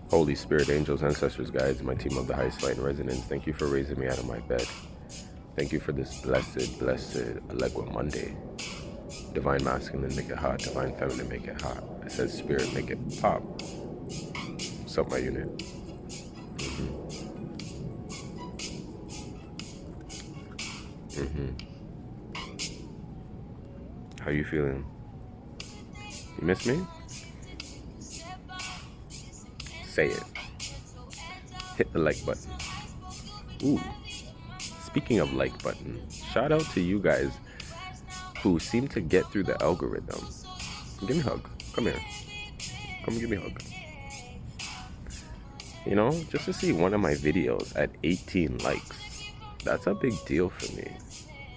Holy Spirit, angels, ancestors, guides, my team of the highest light and resonance, thank you for raising me out of my bed. Thank you for this blessed Allegro Monday. Divine masculine, make it hot. Divine feminine, make it hot. It says spirit, make it pop. What's up, my unit? How you feeling? You miss me? Say it. Hit the like button. Ooh. Speaking of like button, shout out to you guys who seem to get through the algorithm. Give me a hug. Come here. Come give me a hug. You know, just to see one of my videos at 18 likes, that's a big deal for me.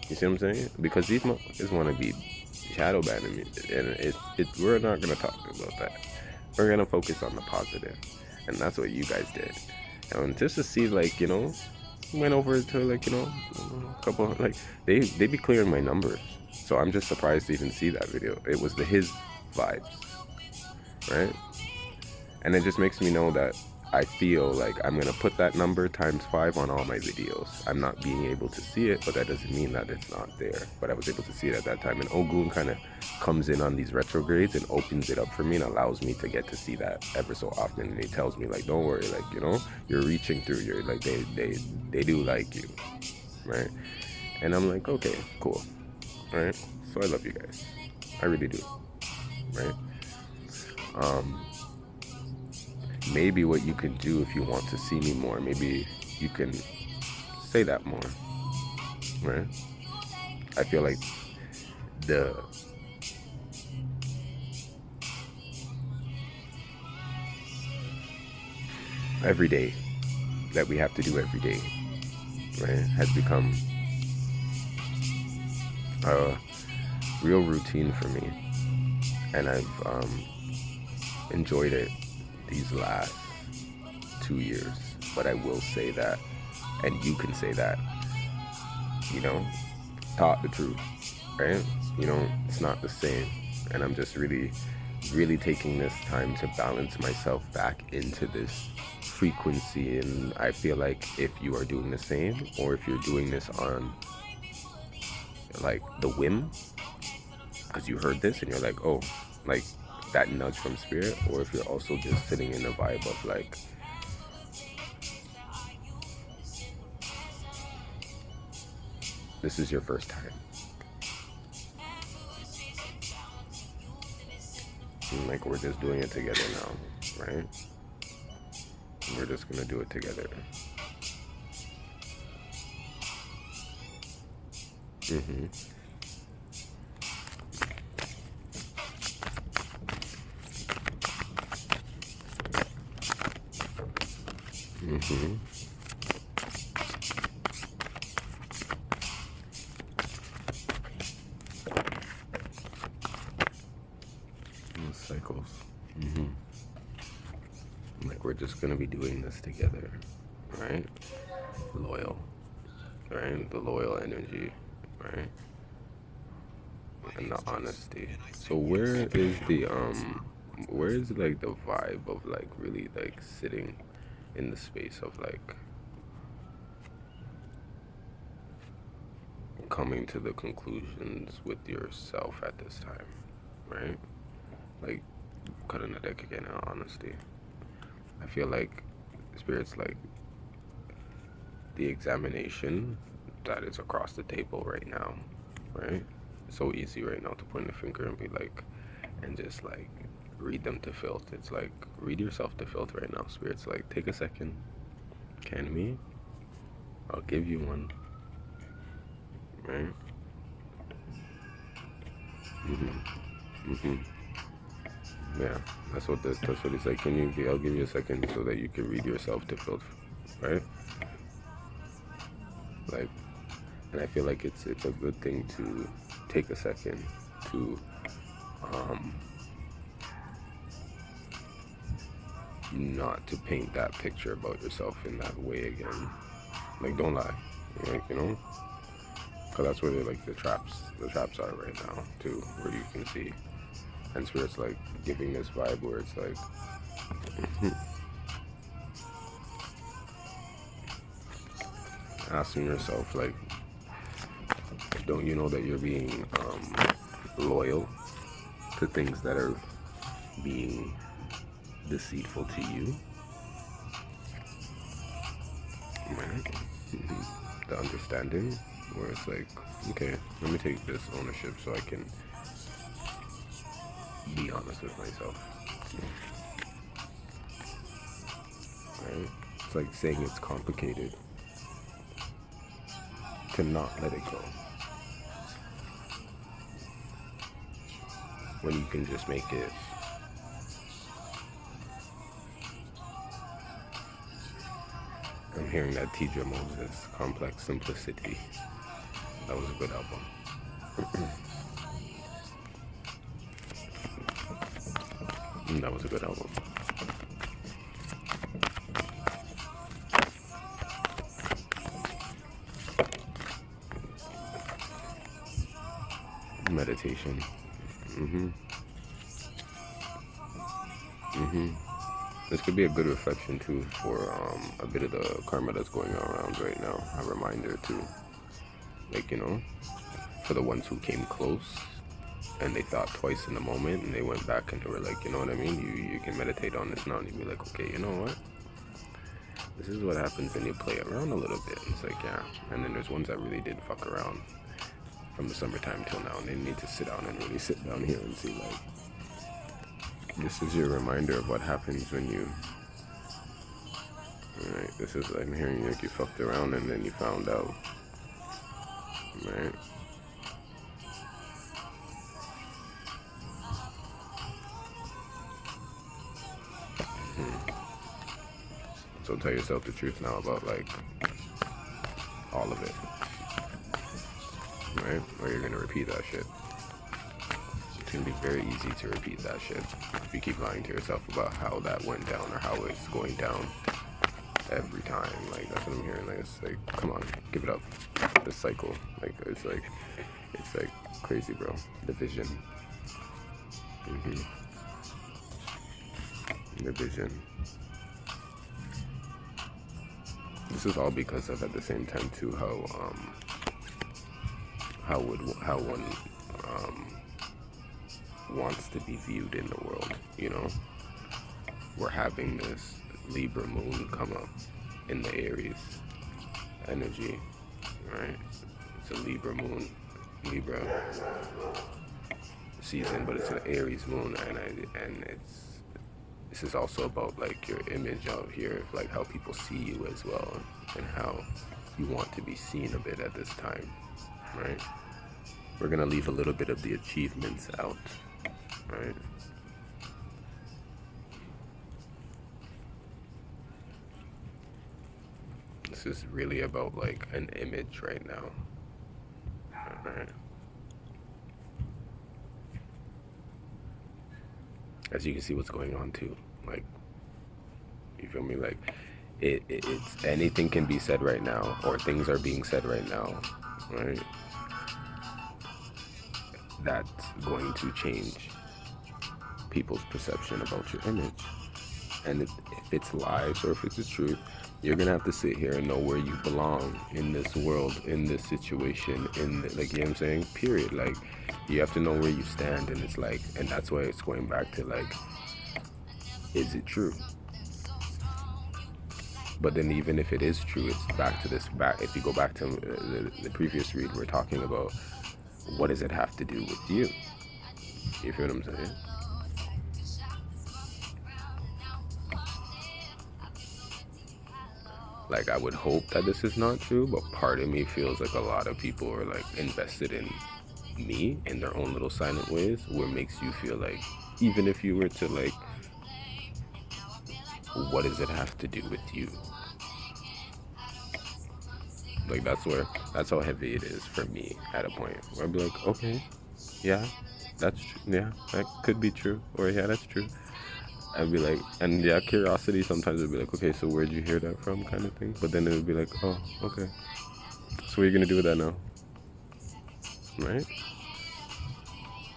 You see what I'm saying? Because these motherfuckers want to be shadow banning me, and we're not gonna talk about that. We're gonna focus on the positive, and that's what you guys did. And just to see, like, you know, went over to, like, you know, a couple, like, they be clearing my numbers, so I'm just surprised to even see that video. It was his vibes, right? And it just makes me know that I feel like I'm gonna put that number times 5 on all my videos. I'm not being able to see it, but that doesn't mean that it's not there. But I was able to see it at that time, and Ogun kind of comes in on these retrogrades and opens it up for me and allows me to get to see that ever so often. And he tells me, like, don't worry, like, you know, you're reaching through. You're like, they do like you, right? And I'm like, okay, cool, right? So I love you guys, I really do, right? Maybe what you can do, if you want to see me more, maybe you can say that more, right? I feel like the every day that we have to do every day, right, has become a real routine for me, and I've enjoyed it these last 2 years. But I will say that, and you can say that, you know, taught the truth, right? You know, it's not the same, and I'm just really taking this time to balance myself back into this frequency. And I feel like if you are doing the same, or if you're doing this on, like, the whim, because you heard this and you're like, oh, like, that nudge from spirit, or if you're also just sitting in a vibe of, like, this is your first time, and, like, we're just doing it together now, right? We're just gonna do it together. Mm-hmm. Mm-hmm. Cycles. Mm-hmm. Like, we're just gonna be doing this together, right? Loyal, right? The loyal energy, right? And the honesty. So where is, like, the vibe of, like, really, like, sitting in the space of, like, coming to the conclusions with yourself at this time, right? Like, cutting the deck again in honesty. I feel like spirit's like the examination that is across the table right now, right? It's so easy right now to point the finger and be like, and just, like, read them to filth. It's like, read yourself to filth right now. Spirit's like, take a second. Can me? I'll give you one, right? Mm-hmm. Mm-hmm. Yeah, that's what he's like. I'll give you a second so that you can read yourself to filth, right? Like, and I feel like it's a good thing to take a second to um, not to paint that picture about yourself in that way again. Like, don't lie, like, you know, because that's where like the traps are right now too, where you can see. And spirit's like giving this vibe where it's like, asking yourself, like, don't you know that you're being loyal to things that are being deceitful to you? Right? The understanding where it's like, okay, let me take this ownership so I can be honest with myself. Right? It's like saying it's complicated to not let it go, when you can just make it I'm hearing that Tidra Moses, Complex Simplicity. That was a good album. That was a good album. Meditation. This could be a good reflection too for a bit of the karma that's going around right now. A reminder too, like, you know, for the ones who came close and they thought twice in the moment and they went back and they were like, you know what I mean? You can meditate on this now and you be like, okay, you know what? This is what happens when you play around a little bit. It's like, yeah. And then there's ones that really did fuck around from the summertime till now, and they need to sit down and really sit down here and see, like, this is your reminder of what happens when you, right? This is, I'm hearing like you fucked around and then you found out, right? So tell yourself the truth now about, like, all of it, right? Or you're gonna repeat that shit. It's gonna be very easy to repeat that shit if you keep lying to yourself about how that went down or how it's going down every time. Like, that's what I'm hearing. Like, it's like, come on, give it up. This cycle, like, it's like crazy, bro. The vision. The vision. This is all because of, at the same time too, how one wants to be viewed in the world. You know, we're having this Libra moon come up in the Aries energy, right? It's a Libra moon, Libra season, but it's an Aries moon, and this is also about, like, your image out here, like how people see you as well, and how you want to be seen a bit at this time, right? We're gonna leave a little bit of the achievements out, right? This is really about, like, an image right now, right? As you can see what's going on too, like, you feel me? Like, it's anything can be said right now, or things are being said right now, right? That's going to change people's perception about your image. And if it's lies or if it's the truth, you're gonna have to sit here and know where you belong in this world, in this situation, like, you know what I'm saying? Period. Like, you have to know where you stand, and it's like, and that's why it's going back to, like, is it true? But then even if it is true, it's back to this, if you go back to the previous read, we're talking about, what does it have to do with you? You feel what I'm saying? Like, I would hope that this is not true, but part of me feels like a lot of people are, like, invested in me in their own little silent ways, where it makes you feel like, even if you were to, like, what does it have to do with you? Like, that's how heavy it is for me at a point where I'd be like, okay, yeah, that's true. Yeah, that could be true. Or, yeah, that's true. I'd be like, and yeah, curiosity sometimes would be like, okay, so where'd you hear that from, kind of thing. But then it would be like, oh, okay, so what are you gonna do with that now? Right?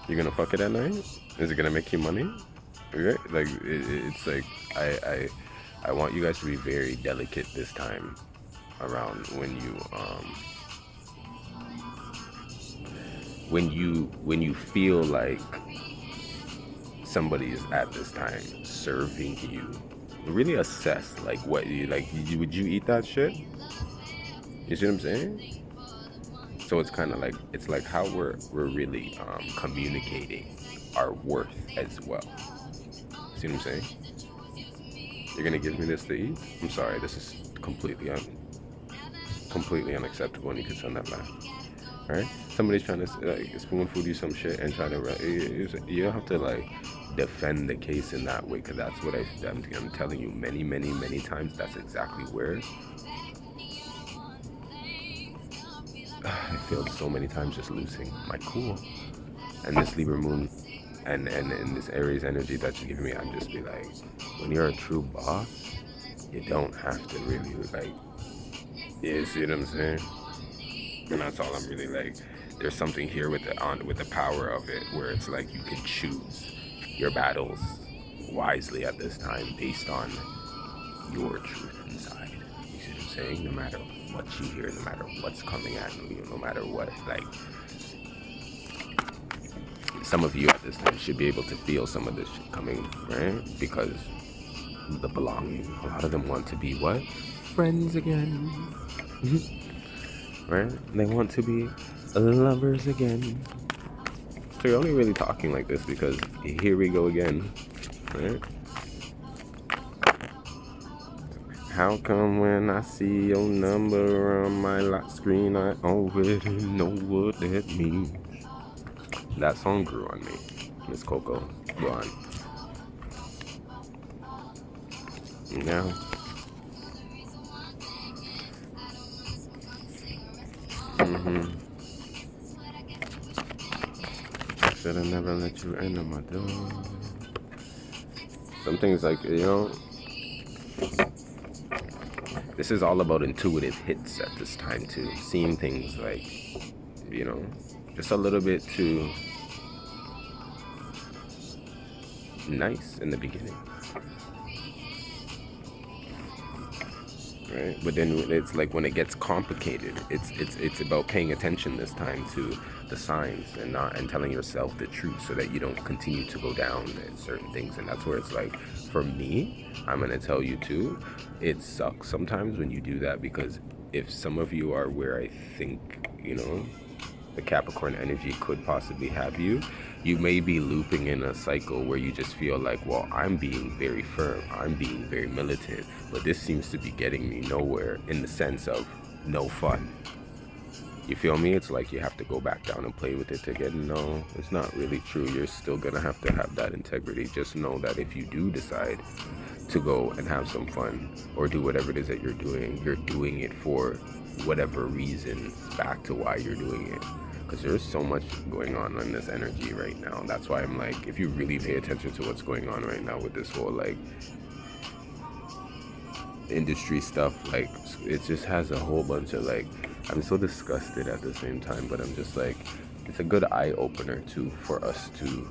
You're gonna fuck it at night? Is it gonna make you money? Right? Like, it's like, I want you guys to be very delicate this time around when you feel like somebody is at this time serving you. Really assess like what you like. Would you eat that shit? You see what I'm saying? So it's kind of like it's like how we're really communicating our worth as well. See what I'm saying? You're gonna give me this to eat? I'm sorry, this is completely unacceptable, and you can send that back. All right? Somebody's trying to like spoon food you some shit and try to you don't have to like defend the case in that way, because that's what I'm telling you many times. That's exactly where I failed so many times, just losing my cool. And this Libra moon and this Aries energy that you're giving me, I'm just be like, when you're a true boss, you don't have to really like, you see what I'm saying? And that's all I'm really like. There's something here with the power of it, where it's like you can choose your battles wisely at this time based on your truth inside. You see what I'm saying? No matter what you hear, no matter what's coming at you, no matter what, like, some of you at this time should be able to feel some of this shit coming, right? Because the belonging. A lot of them want to be what? Friends again. Right? They want to be lovers again. So you're only really talking like this because here we go again. Right? How come when I see your number on my lock screen, I already know what that means? That song grew on me. Miss Coco, go on. Now, should have never let you enter my door. Some things like, this is all about intuitive hits at this time too. Seeing things like, just a little bit too nice in the beginning. Right? But then it's like when it gets complicated, it's about paying attention this time to the signs and telling yourself the truth so that you don't continue to go down certain things. And that's where it's like, for me, I'm gonna tell you too, it sucks sometimes when you do that, because if some of you are where I think, the Capricorn energy could possibly have you, you may be looping in a cycle where you just feel like, well, I'm being very firm, I'm being very militant, but this seems to be getting me nowhere, in the sense of no fun. You feel me? It's like you have to go back down and play with it to get, no, it's not really true. You're still gonna have to have that integrity. Just know that if you do decide to go and have some fun or do whatever it is that you're doing it for whatever reason, back to why you're doing it. Because there's so much going on in this energy right now. That's why I'm like, if you really pay attention to what's going on right now with this whole like industry stuff, like it just has a whole bunch of like, I'm so disgusted at the same time, but I'm just like, it's a good eye opener too for us to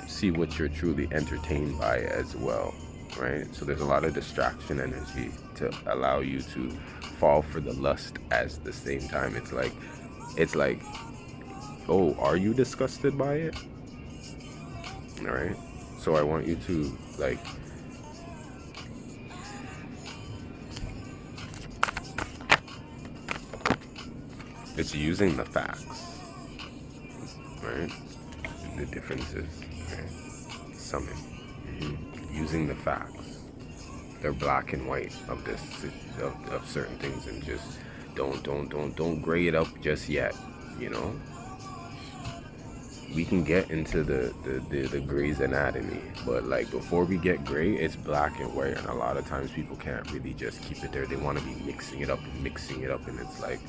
see what you're truly entertained by as well, right? So there's a lot of distraction energy to allow you to fall for the lust at the same time. It's like, oh, are you disgusted by it? All right. So I want you to like, it's using the facts, right? The differences, right? Summon. Using the facts. They're black and white of this, of certain things, and just don't gray it up just yet, We can get into the Grey's Anatomy, but like before we get gray, it's black and white, and a lot of times people can't really just keep it there. They want to be mixing it up, and it's like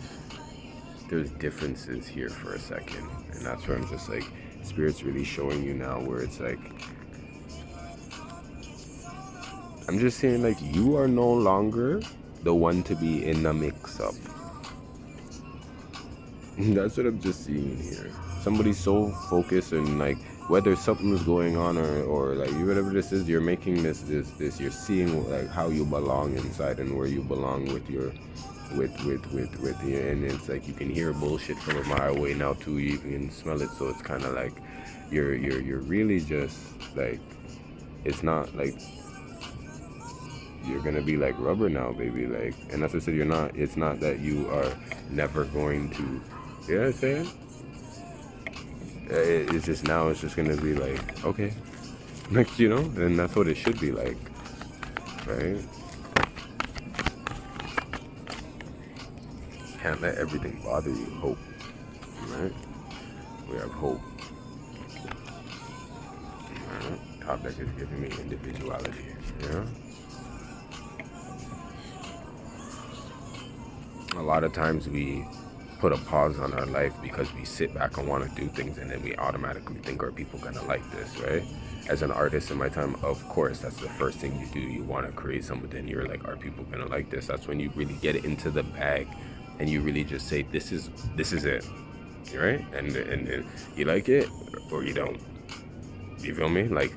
there's differences here for a second, and that's where I'm just like, Spirit's really showing you now where it's like, I'm just saying, like, you are no longer the one to be in the mix-up. That's what I'm just seeing here. Somebody's so focused and like whether something's going on or like whatever this is, you're making this you're seeing like how you belong inside and where you belong with your with you, and it's like you can hear bullshit from a mile away now too. You can smell it, so it's kind of like you're really just like, it's not like you're gonna be like rubber now, baby. Like, and as I said, you're not. It's not that you are never going to. You know what I'm saying? It's just now. It's just gonna be like, okay, like, you know, and that's what it should be like, right? Can't let everything bother you. Hope, right? We have hope. Right? Top deck is giving me individuality. Yeah. A lot of times we put a pause on our life because we sit back and want to do things, and then we automatically think, are people gonna like this, right? As an artist in my time, of course, that's the first thing you do. You want to create something, then you're like, are people gonna like this? That's when you really get it into the bag, and you really just say, this is it, right? And you like it or you don't. You feel me? Like,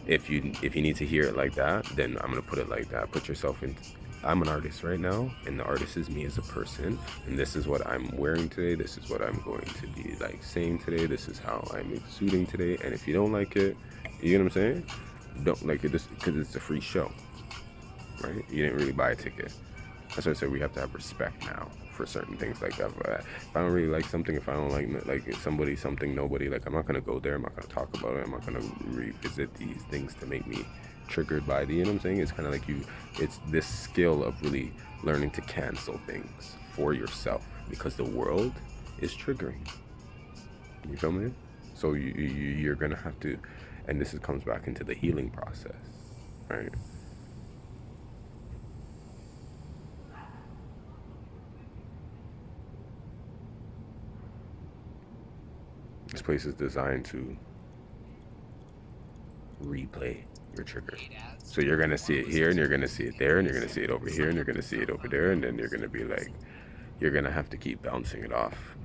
if you need to hear it like that, then I'm gonna put it like that. Put yourself in. I'm an artist right now, and the artist is me as a person, and this is what I'm wearing today. This is what I'm going to be like saying today. This is how I'm exuding today. And if you don't like it, you know what I'm saying? Don't like it just because it's a free show, right? You didn't really buy a ticket. That's why I said we have to have respect now for certain things like that. But if I don't really like something, if I don't like somebody, something, nobody, like, I'm not gonna go there. I'm not gonna talk about it. I'm not gonna revisit these things to make me triggered by the, you know what I'm saying? It's kind of like it's this skill of really learning to cancel things for yourself, because the world is triggering. You feel me? So you're gonna have to, and this comes back into the healing process, right? This place is designed to replay your trigger. So you're gonna see it here, and you're gonna see it there, and you're gonna see it over here, and you're gonna see it over there, and then you're gonna be like, you're gonna have to keep bouncing it off.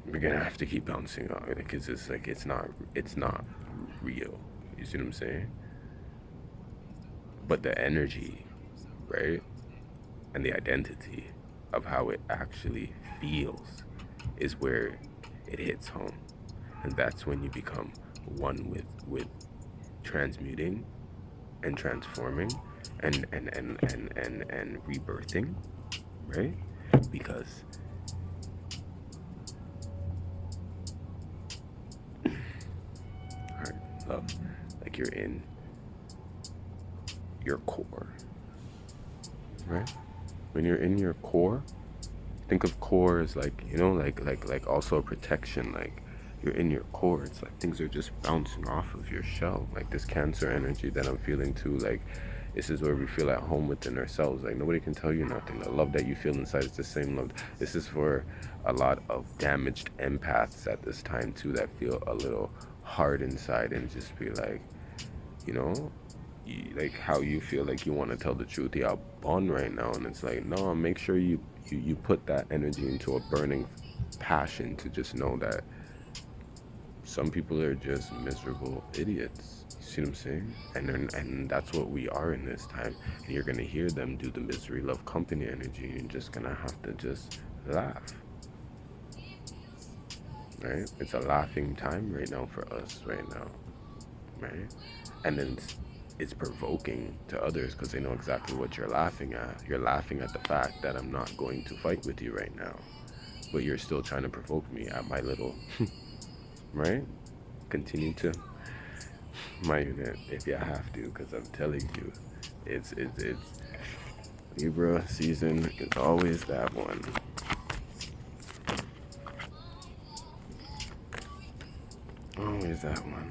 You're gonna have to keep bouncing off, because it's like it's not real. You see what I'm saying? But the energy, right, and the identity of how it actually feels is where it hits home, and that's when you become one with transmuting and transforming and rebirthing, right? Because heart, love, like, you're in your core, right? When you're in your core, think of core as like, you know, like also a protection. Like, you're in your core, it's like things are just bouncing off of your shell, like this Cancer energy that I'm feeling too. Like, this is where we feel at home within ourselves. Like, nobody can tell you nothing. The love that you feel inside is the same love. This is for a lot of damaged empaths at this time too, that feel a little hard inside and just be like, you know, like how you feel like you want to tell the truth, you're born right now, and it's like, no, make sure you put that energy into a burning passion to just know that some people are just miserable idiots. You see what I'm saying? And that's what we are in this time. And you're gonna hear them do the misery love company energy. You're just gonna have to just laugh. Right? It's a laughing time right now for us right now. Right? And then it's provoking to others because they know exactly what you're laughing at. You're laughing at the fact that I'm not going to fight with you right now, but you're still trying to provoke me at my little right? Continue to my unit if you have to, because I'm telling you, it's Libra season is always that one. Always that one.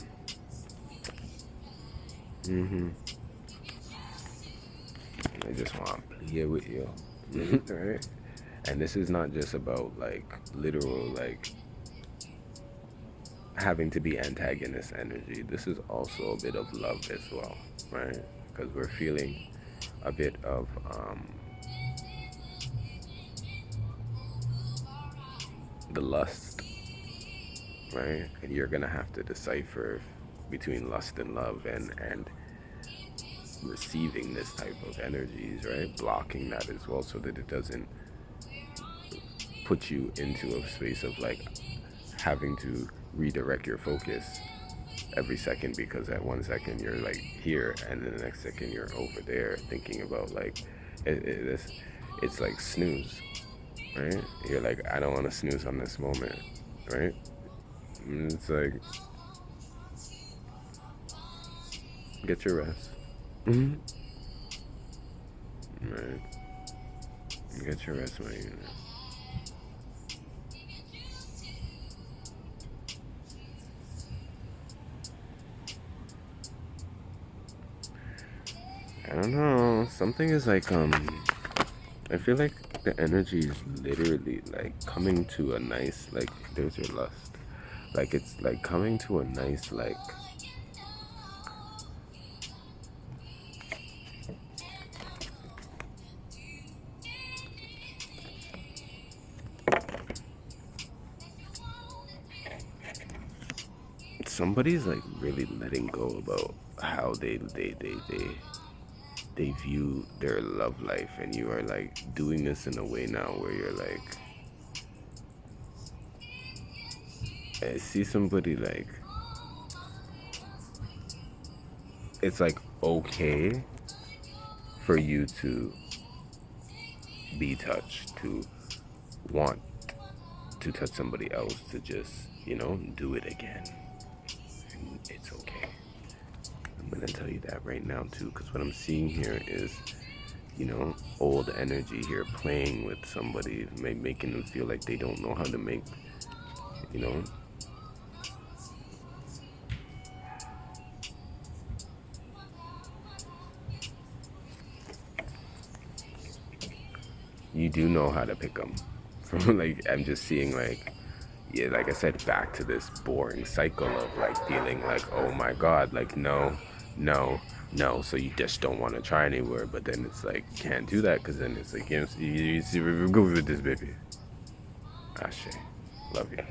I just want to play with you. Right? And this is not just about like literal like having to be antagonist energy. This is also a bit of love as well, right? Because we're feeling a bit of the lust right? And you're gonna have to decipher between lust and love, and receiving this type of energies, right? Blocking that as well so that it doesn't put you into a space of like having to redirect your focus every second, because at 1 second you're like here and then the next second you're over there thinking about like it's like snooze, right? You're like, I don't want to snooze on this moment, right? And it's like, get your rest. Right, get your rest, my unit. I don't know, something is like I feel like the energy is literally like coming to a nice, like, there's your lust, like it's like coming to a nice, like, somebody's like really letting go about how they view their love life, and you are like doing this in a way now where you're like, I see somebody like, it's like okay for you to be touched, to want to touch somebody else, to just, do it again. And it's okay. I'm gonna tell you that right now too, because what I'm seeing here is, old energy here playing with somebody, making them feel like they don't know how to make, you know, you do know how to pick them. From like, I'm just seeing like, yeah, like I said, back to this boring cycle of like feeling like, oh my God, like no, no, no. So you just don't want to try anywhere, but then it's like, can't do that because then it's like, you see, we're good with this, baby. Ashe, love you.